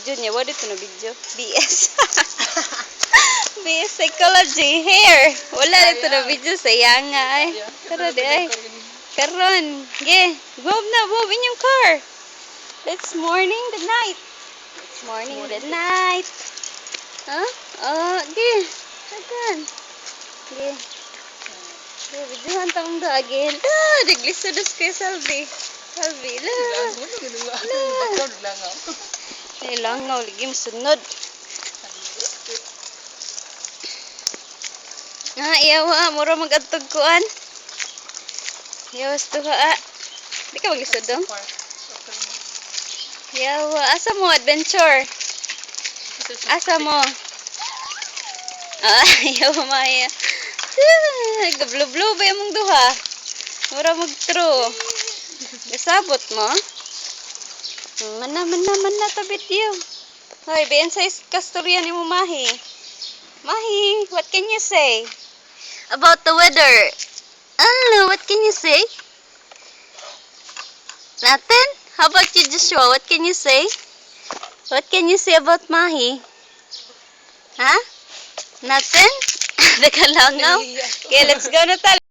video niya. What dito na video? BS. BS Psychology. Hair. Wala dito na video. Sayang nga ay. Tara di ay. Karon. Ge. Move na. Move in yung car. It's morning the night. It's morning the night. Huh? Ge. Agan. Ge. Ge. Videohan tamang agin. Nagliso dos kay Salvi. Salvi. Langaw. Lagi masunod. Iyawa. Mura mag-adtog kuan. Iyawas to ha. Di ka maglisod dong? Iyawa. Asa mo adventure? Asa mo? Iyawa maya. Gablo-blo ba yung duha? Mura mag-true. Gasabot mo? Mana tabit yun. Hoy, bayan sa kasturya ni mo, Mahi. Mahi, what can you say about the weather? Hello, what can you say? Nothing? How about you, Joshua? What can you say? What can you say about Mahi? Huh? Nothing? Nakalangaw? Okay, let's go na tal.